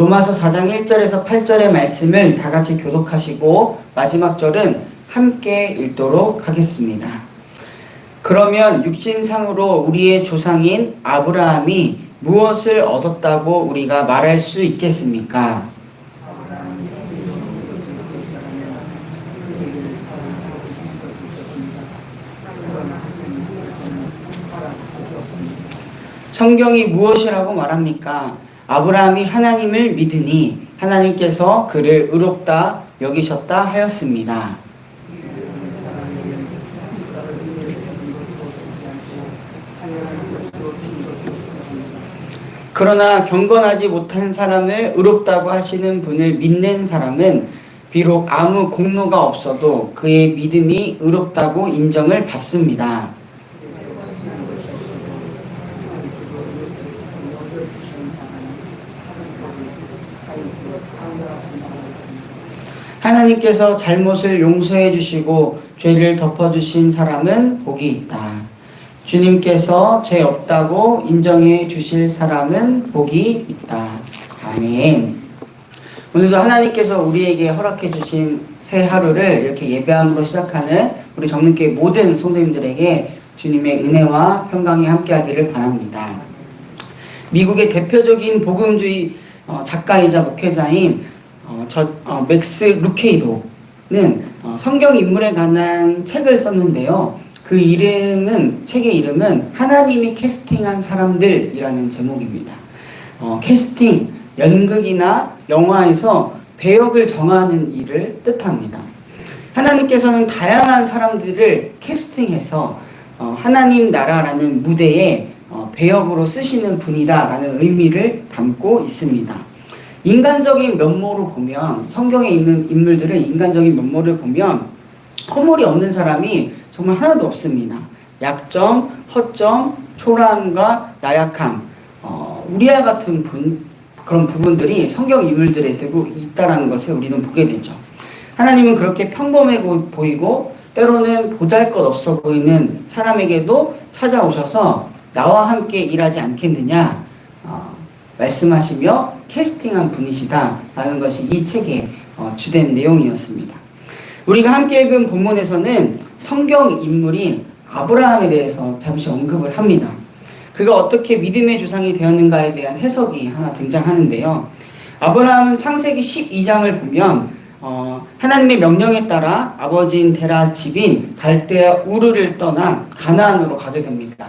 로마서 4장 1절에서 8절의 말씀을 다 같이 교독하시고 마지막 절은 함께 읽도록 하겠습니다. 그러면 육신상으로 우리의 조상인 아브라함이 무엇을 얻었다고 우리가 말할 수 있겠습니까? 성경이 무엇이라고 말합니까? 아브라함이 하나님을 믿으니 하나님께서 그를 의롭다 여기셨다 하였습니다. 그러나 경건하지 못한 사람을 의롭다고 하시는 분을 믿는 사람은 비록 아무 공로가 없어도 그의 믿음이 의롭다고 인정을 받습니다. 하나님께서 잘못을 용서해 주시고 죄를 덮어 주신 사람은 복이 있다. 주님께서 죄 없다고 인정해 주실 사람은 복이 있다. 아멘. 오늘도 하나님께서 우리에게 허락해 주신 새 하루를 이렇게 예배함으로 시작하는 우리 정릉교회 모든 성도님들에게 주님의 은혜와 평강이 함께하기를 바랍니다. 미국의 대표적인 복음주의 작가이자 목회자인 맥스 루케이도는 성경 인물에 관한 책을 썼는데요. 그 책의 이름은 하나님이 캐스팅한 사람들이라는 제목입니다. 캐스팅, 연극이나 영화에서 배역을 정하는 일을 뜻합니다. 하나님께서는 다양한 사람들을 캐스팅해서 하나님 나라라는 무대에 배역으로 쓰시는 분이다라는 의미를 담고 있습니다. 인간적인 면모로 보면, 성경에 있는 인물들의 인간적인 면모를 보면 허물이 없는 사람이 정말 하나도 없습니다. 약점, 허점, 초라함과 나약함, 우리와 같은 그런 부분들이 성경 인물들에 두고 있다는 것을 우리는 보게 되죠. 하나님은 그렇게 평범해 보이고 때로는 보잘것없어 보이는 사람에게도 찾아오셔서 나와 함께 일하지 않겠느냐 말씀하시며 캐스팅한 분이시다라는 것이 이 책의 주된 내용이었습니다. 우리가 함께 읽은 본문에서는 성경 인물인 아브라함에 대해서 잠시 언급을 합니다. 그가 어떻게 믿음의 조상이 되었는가에 대한 해석이 하나 등장하는데요. 아브라함은 창세기 12장을 보면 하나님의 명령에 따라 아버지인 데라 집인 갈대아 우르를 떠나 가나안으로 가게 됩니다.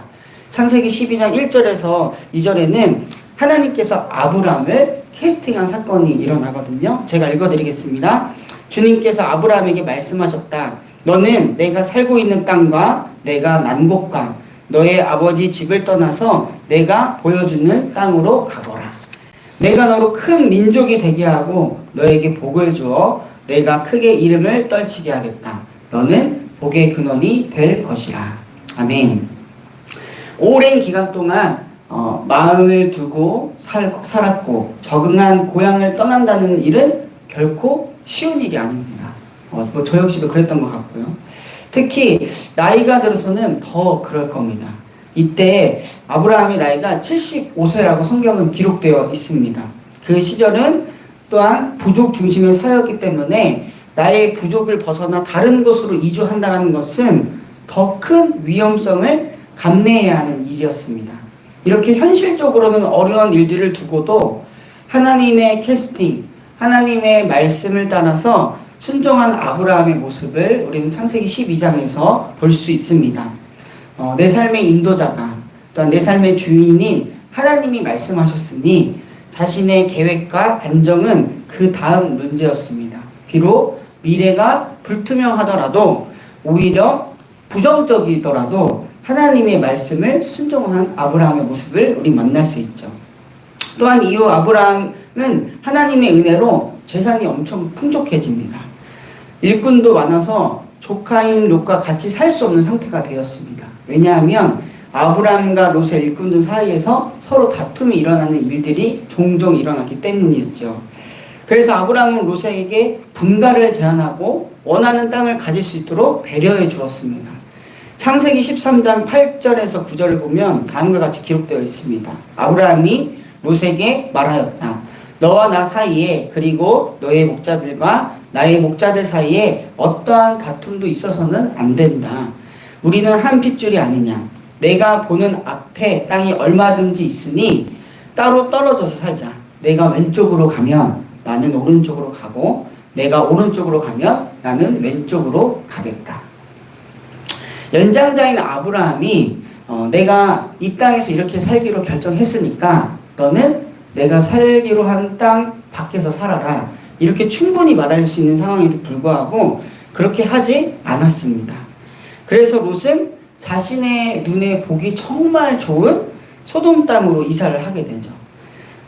창세기 12장 1절에서 2절에는 하나님께서 아브라함을 캐스팅한 사건이 일어나거든요. 제가 읽어드리겠습니다. 주님께서 아브라함에게 말씀하셨다. 너는 내가 살고 있는 땅과 내가 난 곳과 너의 아버지 집을 떠나서 내가 보여주는 땅으로 가거라. 내가 너로 큰 민족이 되게 하고 너에게 복을 주어 내가 크게 이름을 떨치게 하겠다. 너는 복의 근원이 될 것이라. 아멘. 오랜 기간 동안 마음을 두고 살았고 적응한 고향을 떠난다는 일은 결코 쉬운 일이 아닙니다. 저 역시도 그랬던 것 같고요. 특히 나이가 들어서는 더 그럴 겁니다. 이때 아브라함의 나이가 75세라고 성경은 기록되어 있습니다. 그 시절은 또한 부족 중심의 사회였기 때문에 나의 부족을 벗어나 다른 곳으로 이주한다는 것은 더 큰 위험성을 감내해야 하는 일이었습니다. 이렇게 현실적으로는 어려운 일들을 두고도 하나님의 캐스팅, 하나님의 말씀을 따라서 순종한 아브라함의 모습을 우리는 창세기 12장에서 볼 수 있습니다. 내 삶의 인도자가, 또한 내 삶의 주인인 하나님이 말씀하셨으니 자신의 계획과 안정은 그 다음 문제였습니다. 비록 미래가 불투명하더라도 오히려 부정적이더라도 하나님의 말씀을 순종한 아브라함의 모습을 우리 만날 수 있죠. 또한 이후 아브라함은 하나님의 은혜로 재산이 엄청 풍족해집니다. 일꾼도 많아서 조카인 롯과 같이 살 수 없는 상태가 되었습니다. 왜냐하면 아브라함과 롯의 일꾼들 사이에서 서로 다툼이 일어나는 일들이 종종 일어났기 때문이었죠. 그래서 아브라함은 롯에게 분가를 제안하고 원하는 땅을 가질 수 있도록 배려해 주었습니다. 창세기 13장 8절에서 9절을 보면 다음과 같이 기록되어 있습니다. 아브라함이 롯에게 말하였다. 너와 나 사이에 그리고 너의 목자들과 나의 목자들 사이에 어떠한 다툼도 있어서는 안 된다. 우리는 한 핏줄이 아니냐. 내가 보는 앞에 땅이 얼마든지 있으니 따로 떨어져서 살자. 내가 왼쪽으로 가면 나는 오른쪽으로 가고 내가 오른쪽으로 가면 나는 왼쪽으로 가겠다. 연장자인 아브라함이 내가 이 땅에서 이렇게 살기로 결정했으니까 너는 내가 살기로 한 땅 밖에서 살아라. 이렇게 충분히 말할 수 있는 상황에도 불구하고 그렇게 하지 않았습니다. 그래서 롯은 자신의 눈에 보기 정말 좋은 소돔 땅으로 이사를 하게 되죠.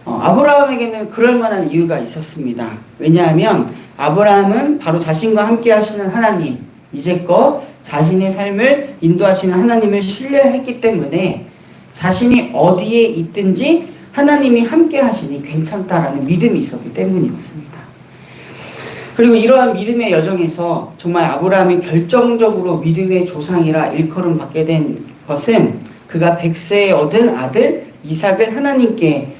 아브라함에게는 그럴 만한 이유가 있었습니다. 왜냐하면 아브라함은 바로 자신과 함께 하시는 하나님, 이제껏 자신의 삶을 인도하시는 하나님을 신뢰했기 때문에 자신이 어디에 있든지 하나님이 함께 하시니 괜찮다라는 믿음이 있었기 때문이었습니다. 그리고 이러한 믿음의 여정에서 정말 아브라함이 결정적으로 믿음의 조상이라 일컬음 받게 된 것은 그가 100세에 얻은 아들 이삭을 하나님께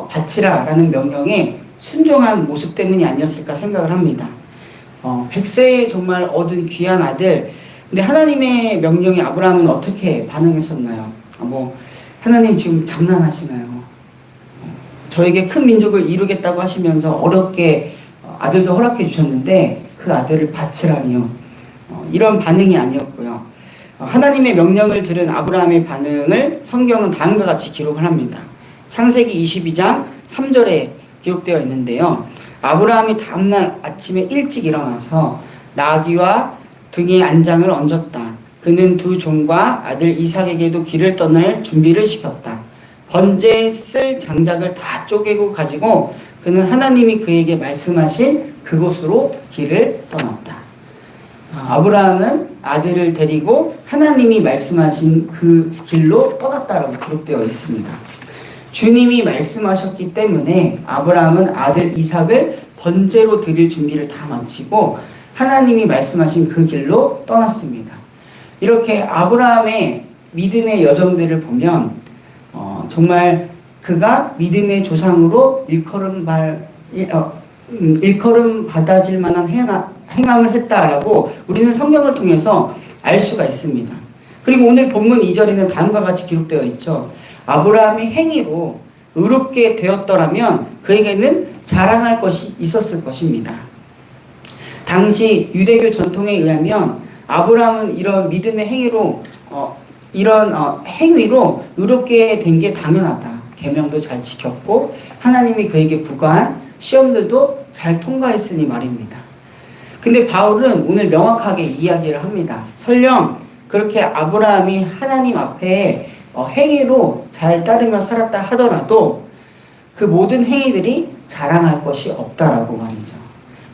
바치라라는 명령에 순종한 모습 때문이 아니었을까 생각을 합니다. 100세에 정말 얻은 귀한 아들, 근데 하나님의 명령에 아브라함은 어떻게 반응했었나요? 하나님 지금 장난하시나요? 저에게 큰 민족을 이루겠다고 하시면서 어렵게 아들도 허락해 주셨는데 그 아들을 바치라니요. 이런 반응이 아니었고요. 하나님의 명령을 들은 아브라함의 반응을 성경은 다음과 같이 기록을 합니다. 창세기 22장 3절에 기록되어 있는데요. 아브라함이 다음날 아침에 일찍 일어나서 나귀와 등에 안장을 얹었다. 그는 두 종과 아들 이삭에게도 길을 떠날 준비를 시켰다. 번제에 쓸 장작을 다 쪼개고 가지고 그는 하나님이 그에게 말씀하신 그곳으로 길을 떠났다. 아브라함은 아들을 데리고 하나님이 말씀하신 그 길로 떠났다라고 기록되어 있습니다. 주님이 말씀하셨기 때문에 아브라함은 아들 이삭을 번제로 드릴 준비를 다 마치고 하나님이 말씀하신 그 길로 떠났습니다. 이렇게 아브라함의 믿음의 여정들을 보면 정말 그가 믿음의 조상으로 일컬음 받아질 만한 행함을 했다라고 우리는 성경을 통해서 알 수가 있습니다. 그리고 오늘 본문 2절에는 다음과 같이 기록되어 있죠. 아브라함이 행위로 의롭게 되었더라면 그에게는 자랑할 것이 있었을 것입니다. 당시 유대교 전통에 의하면 아브라함은 이런 믿음의 행위로 행위로 의롭게 된 게 당연하다. 계명도 잘 지켰고 하나님이 그에게 부과한 시험들도 잘 통과했으니 말입니다. 근데 바울은 오늘 명확하게 이야기를 합니다. 설령 그렇게 아브라함이 하나님 앞에 행위로 잘 따르며 살았다 하더라도 그 모든 행위들이 자랑할 것이 없다라고 말이죠.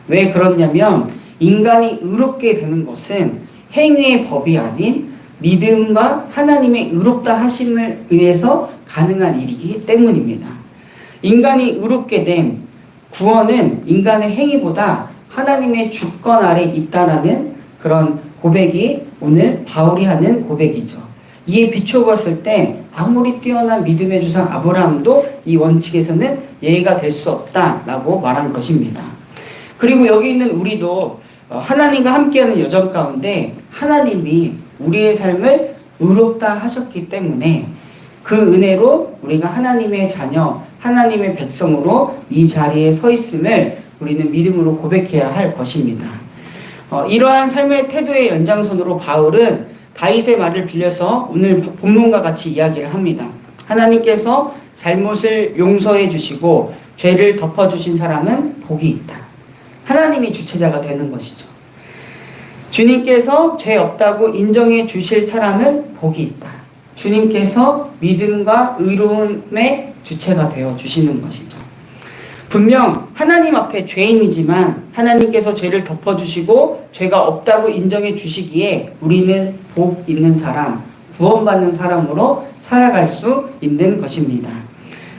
왜 그러냐면 인간이 의롭게 되는 것은 행위의 법이 아닌 믿음과 하나님의 의롭다 하심을 의해서 가능한 일이기 때문입니다. 인간이 의롭게 된 구원은 인간의 행위보다 하나님의 주권 아래 있다라는 그런 고백이 오늘 바울이 하는 고백이죠. 이에 비춰봤을 때 아무리 뛰어난 믿음의 조상 아브라함도 이 원칙에서는 예의가 될 수 없다라고 말한 것입니다. 그리고 여기 있는 우리도 하나님과 함께하는 여정 가운데 하나님이 우리의 삶을 의롭다 하셨기 때문에 그 은혜로 우리가 하나님의 자녀, 하나님의 백성으로 이 자리에 서 있음을 우리는 믿음으로 고백해야 할 것입니다. 이러한 삶의 태도의 연장선으로 바울은 다윗의 말을 빌려서 오늘 본문과 같이 이야기를 합니다. 하나님께서 잘못을 용서해 주시고 죄를 덮어주신 사람은 복이 있다. 하나님이 주체자가 되는 것이죠. 주님께서 죄 없다고 인정해 주실 사람은 복이 있다. 주님께서 믿음과 의로움의 주체가 되어 주시는 것이죠. 분명 하나님 앞에 죄인이지만 하나님께서 죄를 덮어주시고 죄가 없다고 인정해 주시기에 우리는 복 있는 사람, 구원받는 사람으로 살아갈 수 있는 것입니다.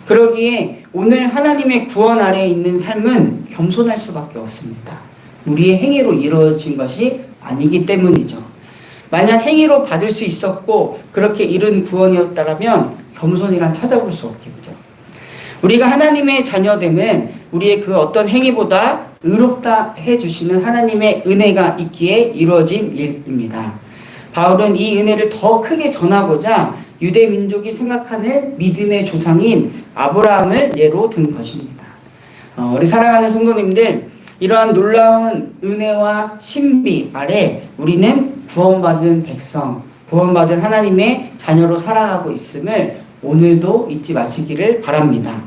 그러기에 오늘 하나님의 구원 아래에 있는 삶은 겸손할 수밖에 없습니다. 우리의 행위로 이루어진 것이 아니기 때문이죠. 만약 행위로 받을 수 있었고 그렇게 이룬 구원이었다면 겸손이란 찾아볼 수 없겠죠. 우리가 하나님의 자녀됨은 우리의 그 어떤 행위보다 의롭다 해주시는 하나님의 은혜가 있기에 이루어진 일입니다. 바울은 이 은혜를 더 크게 전하고자 유대 민족이 생각하는 믿음의 조상인 아브라함을 예로 든 것입니다. 우리 사랑하는 성도님들, 이러한 놀라운 은혜와 신비 아래 우리는 구원받은 백성, 구원받은 하나님의 자녀로 살아가고 있음을 오늘도 잊지 마시기를 바랍니다.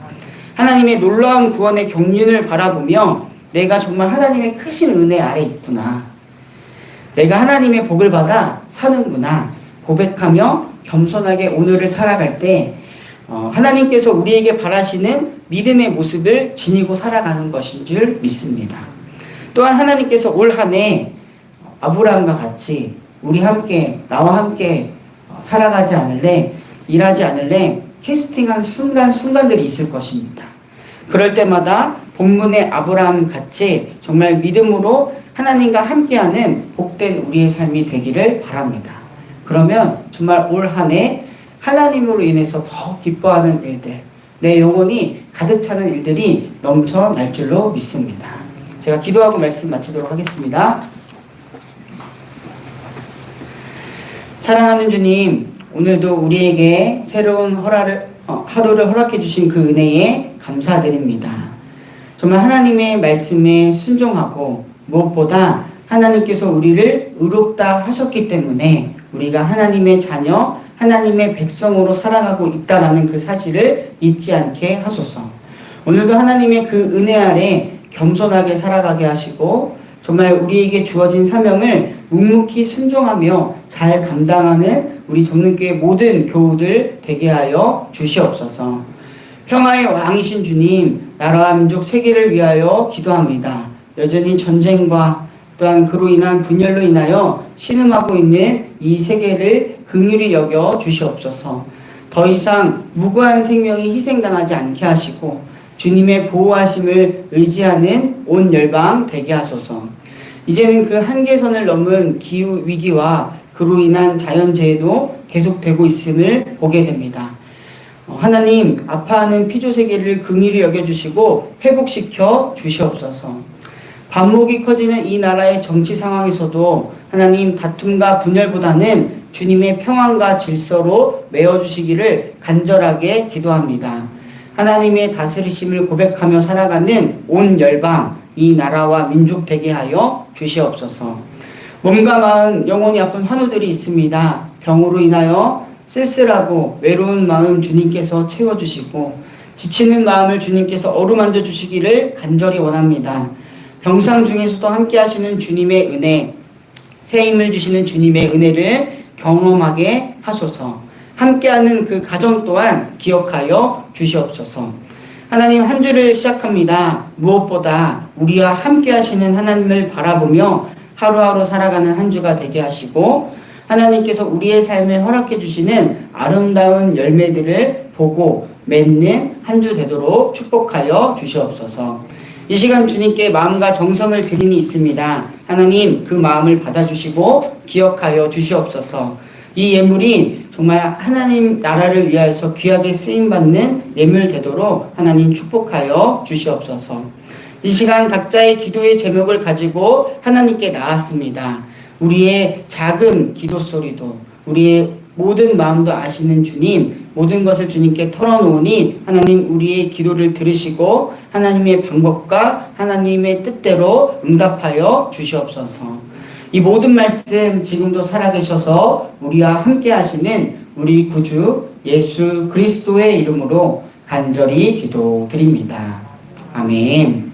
하나님의 놀라운 구원의 경륜을 바라보며 내가 정말 하나님의 크신 은혜 아래 있구나, 내가 하나님의 복을 받아 사는구나 고백하며 겸손하게 오늘을 살아갈 때 하나님께서 우리에게 바라시는 믿음의 모습을 지니고 살아가는 것인 줄 믿습니다. 또한 하나님께서 올 한 해 아브라함과 같이 우리 함께, 나와 함께 살아가지 않을래, 일하지 않을래 캐스팅한 순간순간들이 있을 것입니다. 그럴 때마다 본문의 아브라함 같이 정말 믿음으로 하나님과 함께하는 복된 우리의 삶이 되기를 바랍니다. 그러면 정말 올 한 해 하나님으로 인해서 더 기뻐하는 일들, 내 영혼이 가득 차는 일들이 넘쳐날 줄로 믿습니다. 제가 기도하고 말씀 마치도록 하겠습니다. 사랑하는 주님, 오늘도 우리에게 새로운 하루를 허락해 주신 그 은혜에 감사드립니다. 정말 하나님의 말씀에 순종하고 무엇보다 하나님께서 우리를 의롭다 하셨기 때문에 우리가 하나님의 자녀, 하나님의 백성으로 살아가고 있다라는 그 사실을 잊지 않게 하소서. 오늘도 하나님의 그 은혜 아래 겸손하게 살아가게 하시고 정말 우리에게 주어진 사명을 묵묵히 순종하며 잘 감당하는 우리 전능교회 모든 교우들 되게 하여 주시옵소서. 평화의 왕이신 주님, 나라와 민족 세계를 위하여 기도합니다. 여전히 전쟁과 또한 그로 인한 분열로 인하여 신음하고 있는 이 세계를 긍휼히 여겨 주시옵소서. 더 이상 무고한 생명이 희생당하지 않게 하시고 주님의 보호하심을 의지하는 온 열방 되게 하소서. 이제는 그 한계선을 넘은 기후 위기와 그로 인한 자연재해도 계속되고 있음을 보게 됩니다. 하나님, 아파하는 피조 세계를 긍휼히 여겨주시고 회복시켜 주시옵소서. 반목이 커지는 이 나라의 정치 상황에서도 하나님 다툼과 분열보다는 주님의 평안과 질서로 메워주시기를 간절하게 기도합니다. 하나님의 다스리심을 고백하며 살아가는 온 열방, 이 나라와 민족 되게 하여 주시옵소서. 몸과 마음, 영혼이 아픈 환우들이 있습니다. 병으로 인하여 쓸쓸하고 외로운 마음 주님께서 채워주시고 지치는 마음을 주님께서 어루만져 주시기를 간절히 원합니다. 병상 중에서도 함께 하시는 주님의 은혜, 새 힘을 주시는 주님의 은혜를 경험하게 하소서. 함께하는 그 가정 또한 기억하여 주시옵소서. 하나님, 한 주를 시작합니다. 무엇보다 우리와 함께 하시는 하나님을 바라보며 하루하루 살아가는 한 주가 되게 하시고 하나님께서 우리의 삶에 허락해 주시는 아름다운 열매들을 보고 맺는 한 주 되도록 축복하여 주시옵소서. 이 시간 주님께 마음과 정성을 드림이 있습니다. 하나님, 그 마음을 받아주시고 기억하여 주시옵소서. 이 예물이 정말 하나님 나라를 위하여서 귀하게 쓰임받는 예물 되도록 하나님 축복하여 주시옵소서. 이 시간 각자의 기도의 제목을 가지고 하나님께 나왔습니다. 우리의 작은 기도 소리도, 우리의 모든 마음도 아시는 주님, 모든 것을 주님께 털어놓으니 하나님 우리의 기도를 들으시고 하나님의 방법과 하나님의 뜻대로 응답하여 주시옵소서. 이 모든 말씀 지금도 살아계셔서 우리와 함께 하시는 우리 구주 예수 그리스도의 이름으로 간절히 기도드립니다. 아멘.